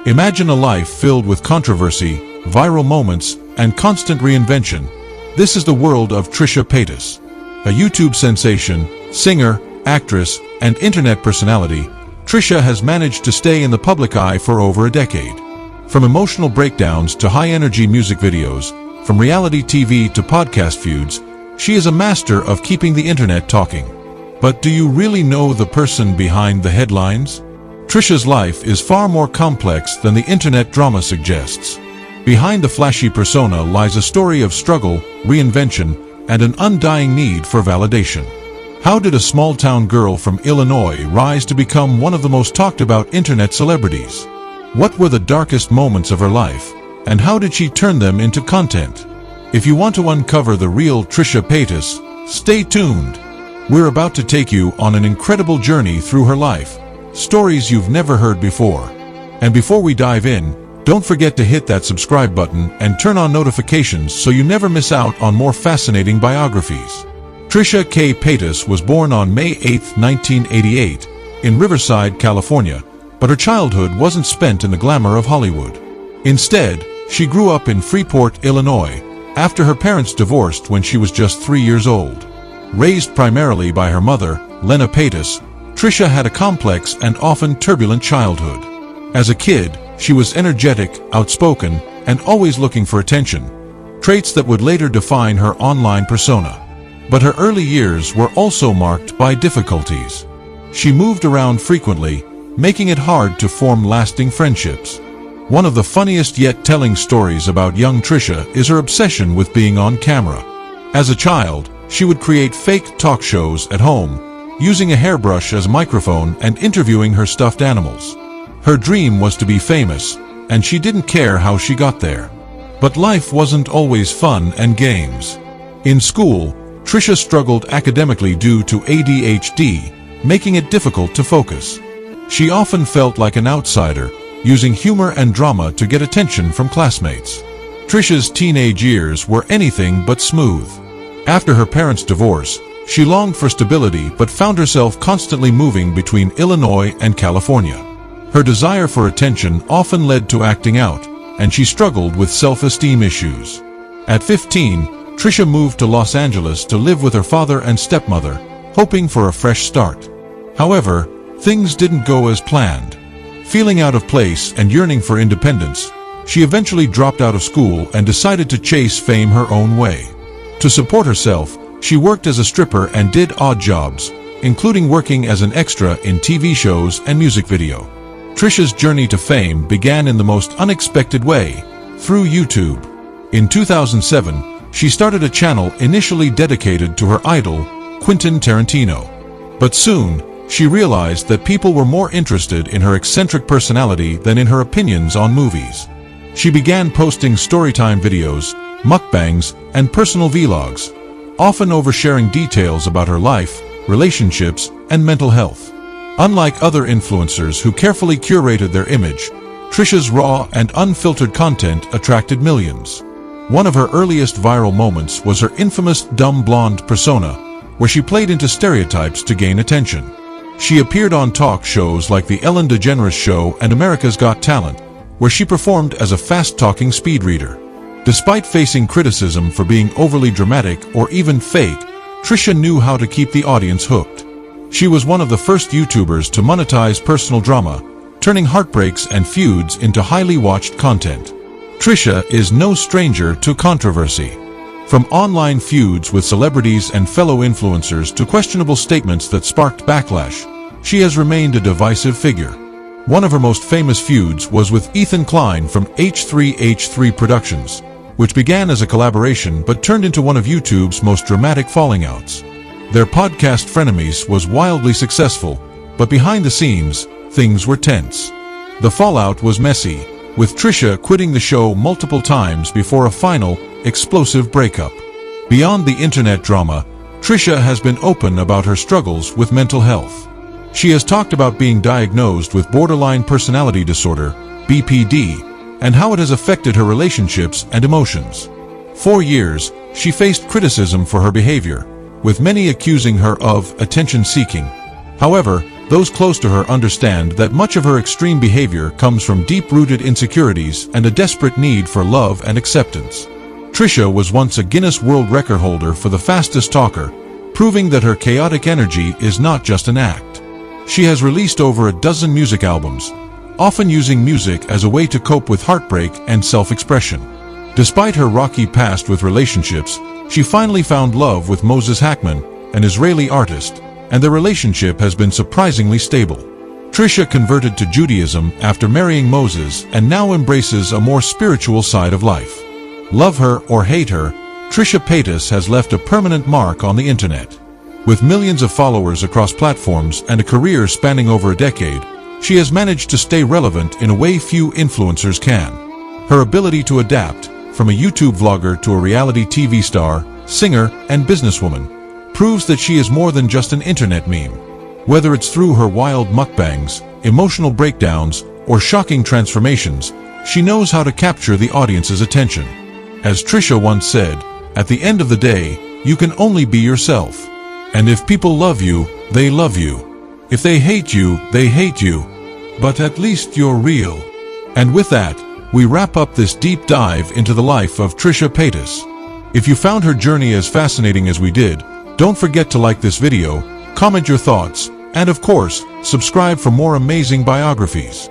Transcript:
Imagine a life filled with controversy, viral moments, and constant reinvention. This is the world of Trisha Paytas. A YouTube sensation, singer, actress, and internet personality, Trisha has managed to stay in the public eye for over a decade. From emotional breakdowns to high-energy music videos, from reality TV to podcast feuds, she is a master of keeping the internet talking. But do you really know the person behind the headlines? Trisha's life is far more complex than the internet drama suggests. Behind the flashy persona lies a story of struggle, reinvention, and an undying need for validation. How did a small-town girl from Illinois rise to become one of the most talked-about internet celebrities? What were the darkest moments of her life, and how did she turn them into content? If you want to uncover the real Trisha Paytas, stay tuned. We're about to take you on an incredible journey through her life, stories you've never heard before. And before we dive in, don't forget to hit that subscribe button and turn on notifications so you never miss out on more fascinating biographies. Trisha K. Paytas was born on May 8, 1988, in Riverside, California, but her childhood wasn't spent in the glamour of Hollywood. Instead, she grew up in Freeport, Illinois, after her parents divorced when she was just 3 years old. Raised primarily by her mother, Lena Paytas, Trisha had a complex and often turbulent childhood. As a kid, she was energetic, outspoken, and always looking for attention, traits that would later define her online persona. But her early years were also marked by difficulties. She moved around frequently, making it hard to form lasting friendships. One of the funniest yet telling stories about young Trisha is her obsession with being on camera. As a child, she would create fake talk shows at home, using a hairbrush as a microphone and interviewing her stuffed animals. Her dream was to be famous, and she didn't care how she got there. But life wasn't always fun and games. In school, Trisha struggled academically due to ADHD, making it difficult to focus. She often felt like an outsider, using humor and drama to get attention from classmates. Trisha's teenage years were anything but smooth. After her parents' divorce, she longed for stability but found herself constantly moving between Illinois and California. Her desire for attention often led to acting out, and she struggled with self-esteem issues. At 15, Trisha moved to Los Angeles to live with her father and stepmother, hoping for a fresh start. However, things didn't go as planned. Feeling out of place and yearning for independence, she eventually dropped out of school and decided to chase fame her own way. To support herself, she worked as a stripper and did odd jobs, including working as an extra in TV shows and music video. Trisha's journey to fame began in the most unexpected way, through YouTube. In 2007, she started a channel initially dedicated to her idol, Quentin Tarantino. But soon, she realized that people were more interested in her eccentric personality than in her opinions on movies. She began posting storytime videos, mukbangs, and personal vlogs, often oversharing details about her life, relationships, and mental health. Unlike other influencers who carefully curated their image, Trisha's raw and unfiltered content attracted millions. One of her earliest viral moments was her infamous dumb blonde persona, where she played into stereotypes to gain attention. She appeared on talk shows like The Ellen DeGeneres Show and America's Got Talent, where she performed as a fast-talking speed reader. Despite facing criticism for being overly dramatic or even fake, Trisha knew how to keep the audience hooked. She was one of the first YouTubers to monetize personal drama, turning heartbreaks and feuds into highly watched content. Trisha is no stranger to controversy. From online feuds with celebrities and fellow influencers to questionable statements that sparked backlash, she has remained a divisive figure. One of her most famous feuds was with Ethan Klein from H3H3 Productions, which began as a collaboration but turned into one of YouTube's most dramatic falling outs. Their podcast Frenemies was wildly successful, but behind the scenes, things were tense. The fallout was messy, with Trisha quitting the show multiple times before a final, explosive breakup. Beyond the internet drama, Trisha has been open about her struggles with mental health. She has talked about being diagnosed with borderline personality disorder, BPD, and how it has affected her relationships and emotions. For years, she faced criticism for her behavior, with many accusing her of attention-seeking. However, Those close to her understand that much of her extreme behavior comes from deep-rooted insecurities and a desperate need for love and acceptance. Trisha was once a Guinness World Record holder for the fastest talker, proving that her chaotic energy is not just an act. She has released over a dozen music albums, often using music as a way to cope with heartbreak and self-expression. Despite her rocky past with relationships, she finally found love with Moses Hackman, an Israeli artist, and their relationship has been surprisingly stable. Trisha converted to Judaism after marrying Moses and now embraces a more spiritual side of life. Love her or hate her, Trisha Paytas has left a permanent mark on the internet. With millions of followers across platforms and a career spanning over a decade, she has managed to stay relevant in a way few influencers can. Her ability to adapt, from a YouTube vlogger to a reality TV star, singer, and businesswoman, proves that she is more than just an internet meme. Whether it's through her wild mukbangs, emotional breakdowns, or shocking transformations, she knows how to capture the audience's attention. As Trisha once said, "At the end of the day, you can only be yourself. And if people love you, they love you. If they hate you, they hate you. But at least you're real." And with that, we wrap up this deep dive into the life of Trisha Paytas. If you found her journey as fascinating as we did, don't forget to like this video, comment your thoughts, and of course, subscribe for more amazing biographies.